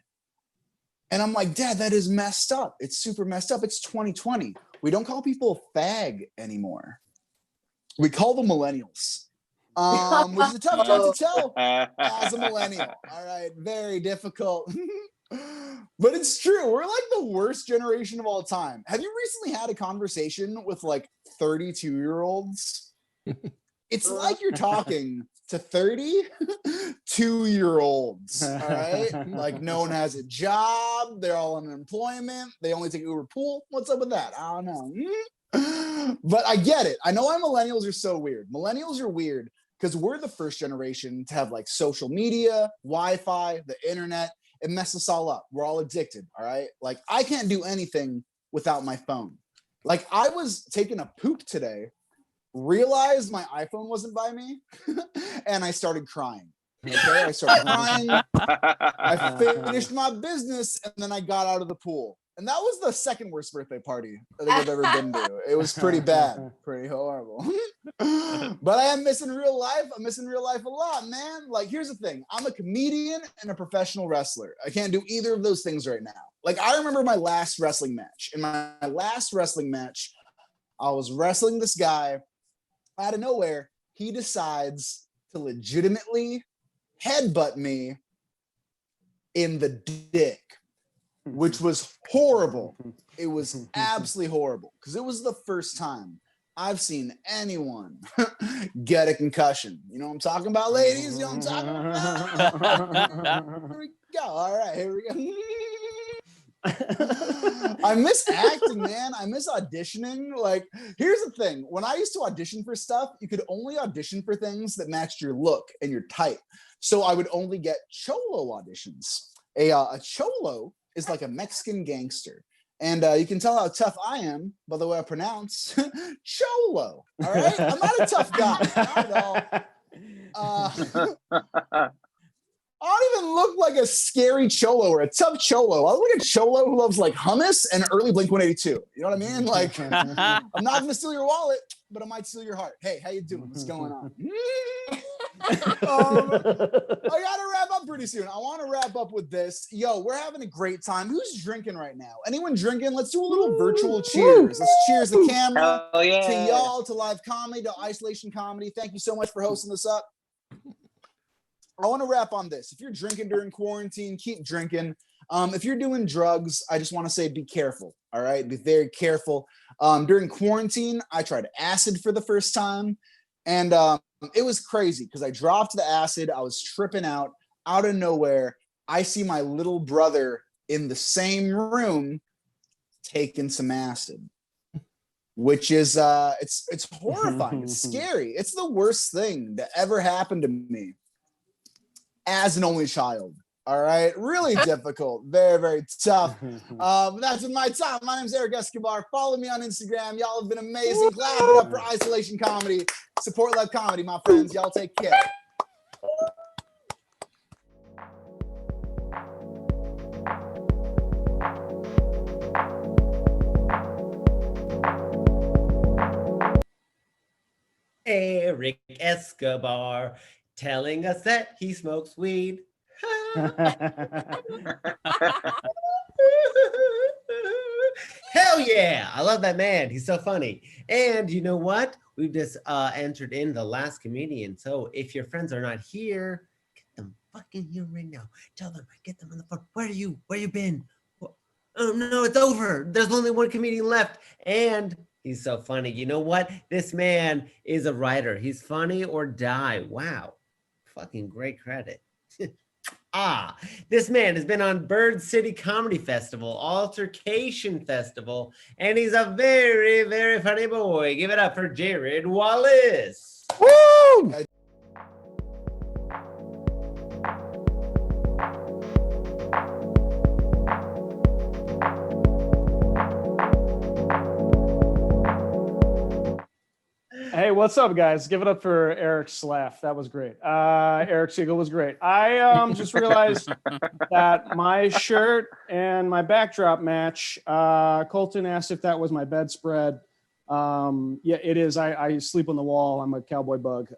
And I'm like, Dad, that is messed up. It's super messed up. It's 2020. We don't call people fag anymore. We call them millennials. Which is a tough nut to tell as a millennial. All right, very difficult. But it's true. We're like the worst generation of all time. Have you recently had a conversation with like 32-year-olds? It's like you're talking to 32-year-olds. All right, like no one has a job. They're all on unemployment. They only take Uber Pool. What's up with that? I don't know. But I get it. I know why millennials are so weird. Millennials are weird because we're the first generation to have like social media, Wi-Fi, the internet. It messes us all up. We're all addicted. All right. Like I can't do anything without my phone. Like I was taking a poop today, realized my iPhone wasn't by me, and I started crying. Okay. I started crying. I finished my business and then I got out of the pool. And that was the second worst birthday party I think I've ever been to. It was pretty bad, pretty horrible. But I am missing real life. I'm missing real life a lot, man. Like, here's the thing. I'm a comedian and a professional wrestler. I can't do either of those things right now. Like, I remember my last wrestling match. In my last wrestling match, I was wrestling this guy. Out of nowhere, he decides to legitimately headbutt me in the dick, which was horrible. It was absolutely horrible because it was the first time I've seen anyone get a concussion. You know what I'm talking about, ladies? You know what I'm talking about? Here we go. All right, here we go. I miss acting, man. I miss auditioning. Like, here's the thing. When I used to audition for stuff, you could only audition for things that matched your look and your type. So I would only get cholo auditions. A cholo is like a Mexican gangster. And you can tell how tough I am by the way I pronounce cholo. All right? I'm not a tough guy. Not at all. I don't even look like a scary cholo or a tough cholo. I look like a cholo who loves like hummus and early Blink-182. You know what I mean? Like, I'm not gonna steal your wallet, but I might steal your heart. Hey, how you doing? What's going on? I gotta wrap up pretty soon. I want to wrap up with this. Yo, we're having a great time. Who's drinking right now? Anyone drinking? Let's do a little virtual cheers. Let's cheers the camera to y'all, to live comedy, to isolation comedy. Thank you so much for hosting this up. I want to wrap on this. If you're drinking during quarantine, keep drinking. If you're doing drugs, I just want to say be careful. All right, be very careful. During quarantine, I tried acid for the first time, and it was crazy because I dropped the acid. I was tripping out of nowhere. I see my little brother in the same room taking some acid, which is it's horrifying. It's scary. It's the worst thing that ever happened to me as an only child. All right, really difficult, very, very tough. That's been my time. My name's Eric Escobar. Follow me on Instagram. Y'all have been amazing. Clap it up for Isolation Comedy. Support live comedy, my friends. Y'all take care.
Eric Escobar telling us that he smokes weed. Hell yeah, I love that man. He's so funny. And you know what, we've just entered in the last comedian. So if your friends are not here, get them fucking here right now. Tell them, get them on the phone. Where you been? Oh no, it's over. There's only one comedian left. And he's so funny. You know what, this man is a writer. He's funny or die. Wow, fucking great credit. This man has been on Bird City Comedy Festival, Altercation Festival, and he's a very, very funny boy. Give it up for Jared Wallace.
Woo!
Hey,
what's up, guys? Give it up for Eric's laugh. That was great. Eric's giggle was great. I just realized that my shirt and my backdrop match. Colton asked if that was my bedspread. Yeah, it is. I sleep on the wall. I'm a cowboy bug.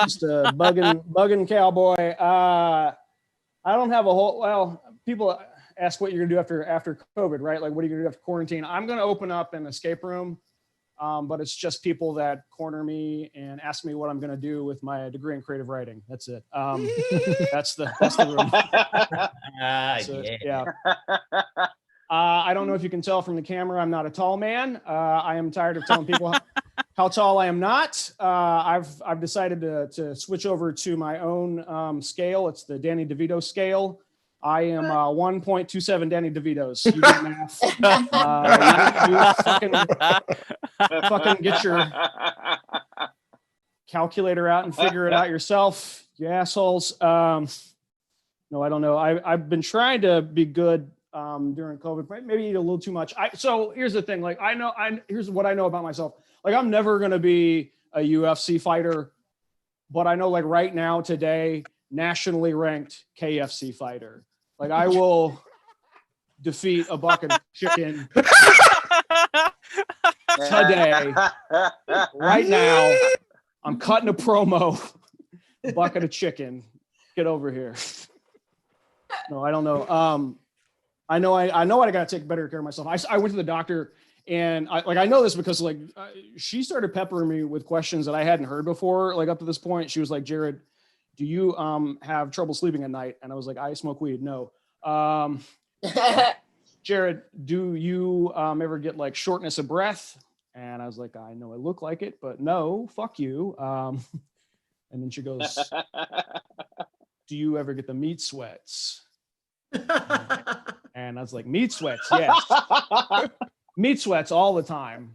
Just a bugging cowboy. I don't have a whole. Well, people ask what you're gonna do after COVID, right? Like, what are you gonna do after quarantine? I'm gonna open up an escape room. But it's just people that corner me and ask me what I'm going to do with my degree in creative writing. That's it. That's the room. So, yeah. I don't know if you can tell from the camera, I'm not a tall man. I am tired of telling people how tall I am not. I've decided to switch over to my own scale. It's the Danny DeVito scale. I am 1.27 Danny DeVitos. You do math. You fucking get your calculator out and figure it out yourself, you assholes. No, I don't know. I've been trying to be good during COVID. Maybe eat a little too much. So here's the thing. Like, here's what I know about myself. Like, I'm never gonna be a UFC fighter, but I know, like, right now, today, nationally ranked KFC fighter. Like, I will defeat a bucket of chicken today. Right now, I'm cutting a promo. Bucket of chicken. Get over here. No, I don't know. I know I got to take better care of myself. I went to the doctor, and I know this because, like, she started peppering me with questions that I hadn't heard before. Like, up to this point, she was like, Jared, do you have trouble sleeping at night? And I was like, I smoke weed. No. Jared, do you ever get like shortness of breath? And I was like, I know I look like it, but no, fuck you. And then she goes, do you ever get the meat sweats? And I was like, meat sweats, yes. Meat sweats all the time.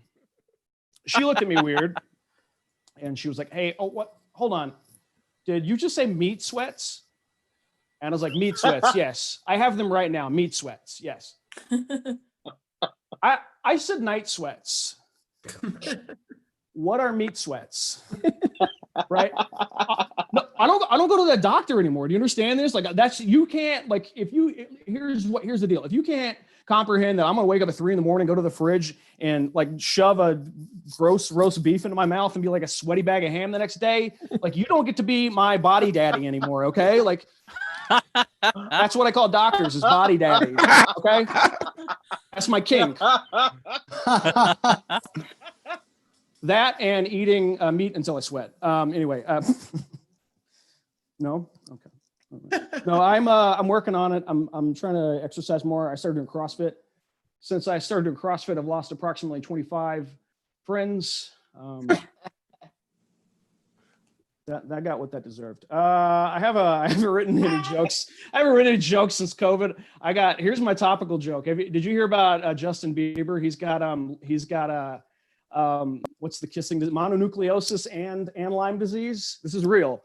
She looked at me weird, and she was like, hey, oh, what? Hold on. Did you just say meat sweats? And I was like, meat sweats, yes. I have them right now, meat sweats, yes. I said night sweats. What are meat sweats? Right? No, I don't go to the doctor anymore. Do you understand this? Like, you can't, like, here's the deal. If you can't comprehend that I'm gonna wake up at 3 a.m, go to the fridge and like shove a gross roast beef into my mouth and be like a sweaty bag of ham the next day, like, you don't get to be my body daddy anymore, okay? Like, that's what I call doctors, is body daddies, okay? That's my kink. That and eating meat until I sweat. Anyway, no, okay. No, I'm working on it. I'm trying to exercise more. I started doing CrossFit. Since I started doing CrossFit, I've lost approximately 25 friends. That got what that deserved. I haven't written any jokes. I haven't written any jokes since COVID. Here's my topical joke. Did you hear about Justin Bieber? He's got what's the kissing? Mononucleosis and Lyme disease. This is real.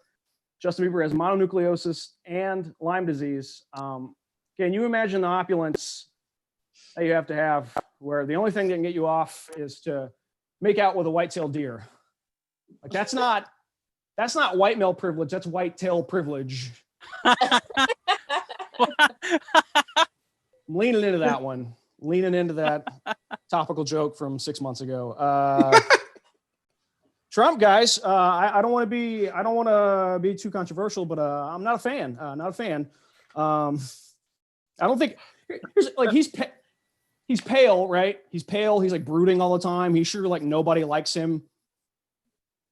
Justin Bieber has mononucleosis and Lyme disease. Can you imagine the opulence that you have to have, where the only thing that can get you off is to make out with a white-tailed deer? Like, that's not white male privilege. That's white-tail privilege. I'm leaning into that one. Leaning into that topical joke from 6 months ago. Trump, guys. I don't want to be too controversial, but I'm not a fan. Not a fan. I don't think. Here's, like, he's pale, right? He's pale. He's like brooding all the time. He's sure like nobody likes him.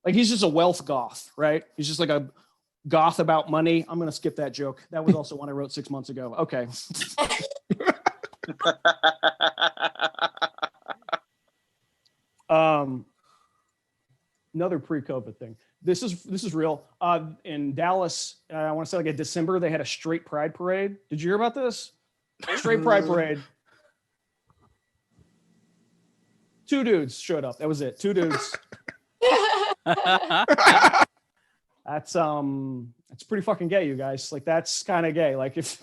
Like, he's just a wealth goth, right? He's just like a goth about money. I'm gonna skip that joke. That was also one I wrote 6 months ago. Okay. Another pre-COVID thing. This is real. In Dallas, I want to say like in December, they had a straight pride parade. Did you hear about this? Straight pride parade. 2 dudes showed up. That was it. 2 dudes. That's pretty fucking gay, you guys. Like, that's kind of gay. Like, if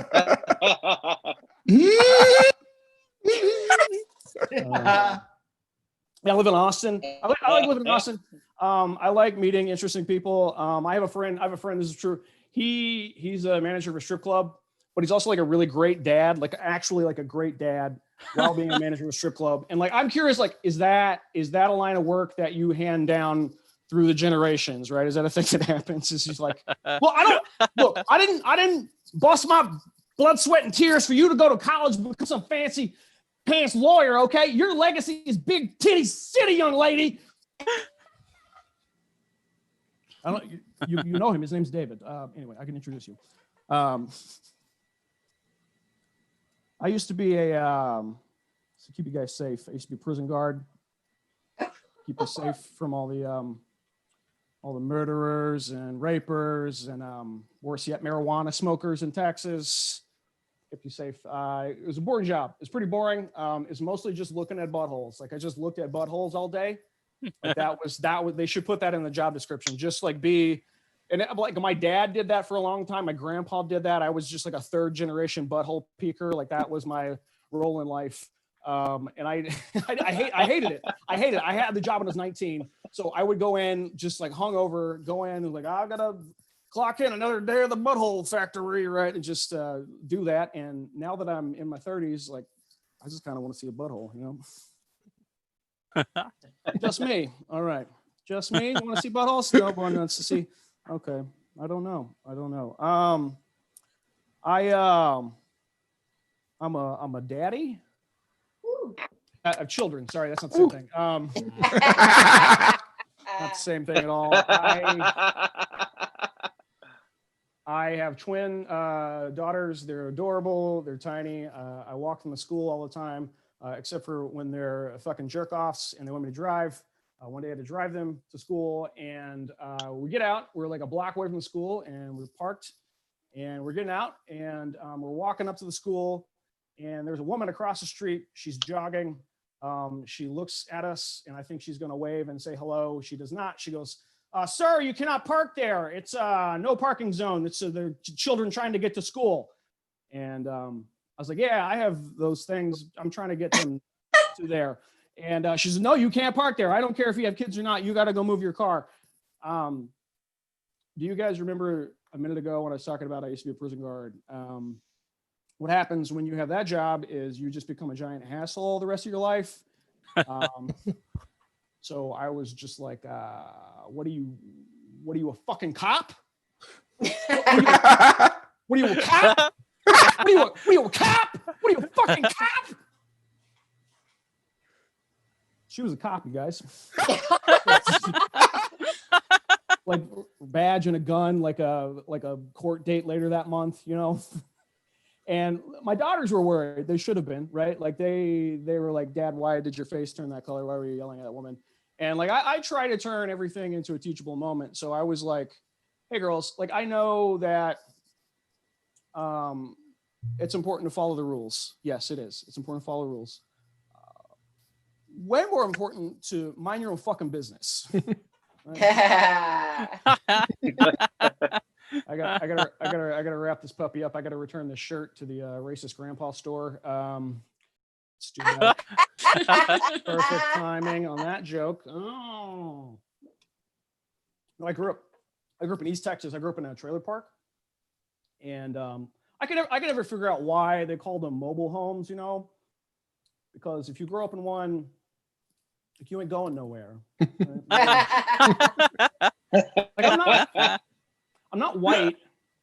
I live in Austin. I like living in Austin. I like meeting interesting people. I have a friend. This is true. He's a manager of a strip club, but he's also like a really great dad, like actually like a great dad while being a manager of a strip club. And like, I'm curious, like, is that a line of work that you hand down through the generations, right? Is that a thing that happens? Is he's like, well, I didn't bust my blood, sweat, and tears for you to go to college and become some fancy pants lawyer, okay? Your legacy is big titty city, young lady. I don't. You know him. His name's David. Anyway, I can introduce you. I used to be to keep you guys safe. I used to be a prison guard. Keep you safe from all the murderers and rapers and worse yet, marijuana smokers in Texas. Keep you safe. It was a boring job. It's pretty boring. It's mostly just looking at buttholes. Like I just looked at buttholes all day. Like that was they should put that in the job description. Just like and like my dad did that for a long time. My grandpa did that. I was just like a third generation butthole peeker. Like that was my role in life. And I hated it. I had the job when I was 19. So I would go in just like hungover, go in and like, I gotta clock in another day of the butthole factory, right? And just do that. And now that I'm in my 30s, like I just kind of want to see a butthole, you know? Just me. All right. Just me. You want to see buttholes? No one wants to see. Okay. I don't know. I'm a daddy. I have children. Sorry, that's not the same thing. Not the same thing at all. I have twin daughters. They're adorable. They're tiny. I walk them to school all the time. Except for when they're fucking jerk offs and they want me to drive. One day I had to drive them to school and we get out, we're like a block away from the school and we're parked and we're getting out and we're walking up to the school and there's a woman across the street. She's jogging. She looks at us and I think she's going to wave and say hello. She does not. She goes, sir, you cannot park there. It's no parking zone. It's the children trying to get to school. And I was like, yeah, I have those things. I'm trying to get them to there. And she said, no, you can't park there. I don't care if you have kids or not. You got to go move your car. Do you guys remember a minute ago when I was talking about I used to be a prison guard? What happens when you have that job is you just become a giant hassle the rest of your life. So I was just like, what are you, a fucking cop? What are you, a cop? What are you, a cop? What are you, a fucking cop? She was a cop, you guys. Like badge and a gun, like a court date later that month, you know? And my daughters were worried. They should have been, right? Like they were like, Dad, why did your face turn that color? Why were you yelling at that woman? And like, I try to turn everything into a teachable moment. So I was like, hey girls, like I know that it's important to follow the rules. Yes, it is. It's important to follow the rules. Way more important to mind your own fucking business. Right? I gotta wrap this puppy up. I gotta return this shirt to the racist grandpa store. Let's do that. Perfect timing on that joke. Oh, no, I grew up in East Texas. I grew up in a trailer park, and I could never figure out why they call them mobile homes. You know, because if you grow up in one, like you ain't going nowhere. Right? Like I'm not white.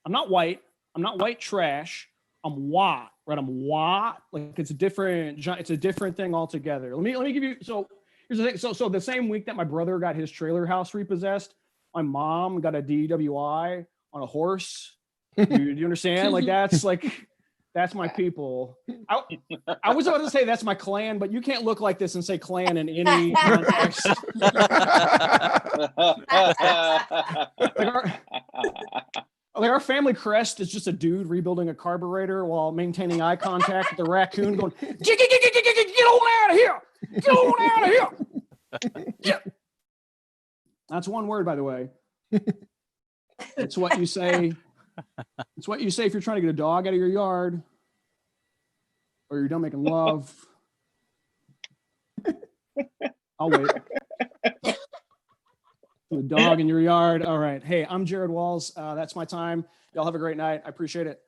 I'm not white trash. I'm white, right? I'm white. Like it's a different thing altogether. Let me give you. So here's the thing. So the same week that my brother got his trailer house repossessed, my mom got a DWI on a horse. Do you understand? Like that's my people. I was about to say that's my clan, but you can't look like this and say clan in any context. Like our family crest is just a dude rebuilding a carburetor while maintaining eye contact with the raccoon going, get on out of here. Get on out of here. Yeah. That's one word, by the way. It's what you say. It's what you say if you're trying to get a dog out of your yard or you're done making love. I'll wait. The dog in your yard. All right. Hey, I'm Jared Walls. That's my time. Y'all have a great night. I appreciate it.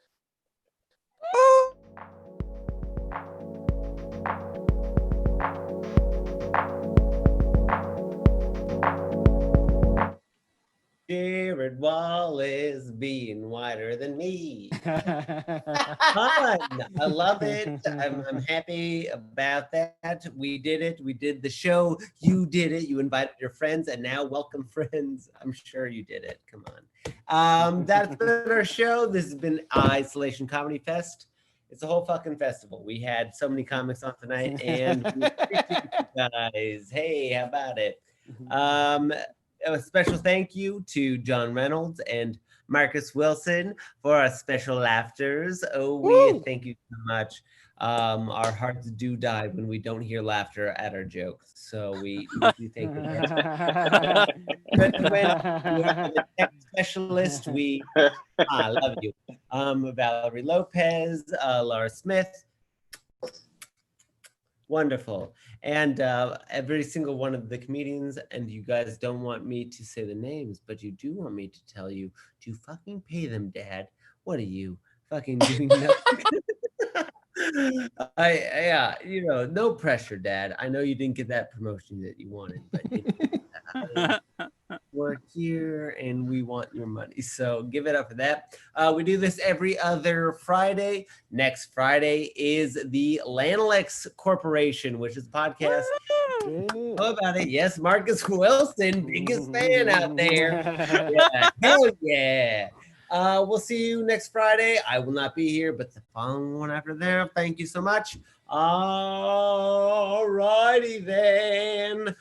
Jared Wallace being whiter than me. Fun. I love it. I'm happy about that. We did it. We did the show. You did it. You invited your friends, and now welcome friends. I'm sure you did it. Come on. That's been our show. This has been Isolation Comedy Fest. It's a whole fucking festival. We had so many comics on tonight, and we appreciate you guys. Hey, how about it? A special thank you to John Reynolds and Marcus Wilson for our special laughters. Oh, we thank you so much. Our hearts do die when we don't hear laughter at our jokes. So we do thank you. The tech specialist, I love you. Valerie Lopez, Laura Smith. Wonderful. And every single one of the comedians, and you guys don't want me to say the names, but you do want me to tell you to fucking pay them, Dad. What are you fucking doing? Yeah, no pressure, Dad. I know you didn't get that promotion that you wanted, but we're here and we want your money. So give it up for that. We do this every other Friday. Next Friday is the Lanalex Corporation, which is a podcast. How about it? Yes, Marcus Wilson, biggest fan out there. Yeah, hell yeah. We'll see you next Friday. I will not be here, but the following one after there. Thank you so much. All righty then.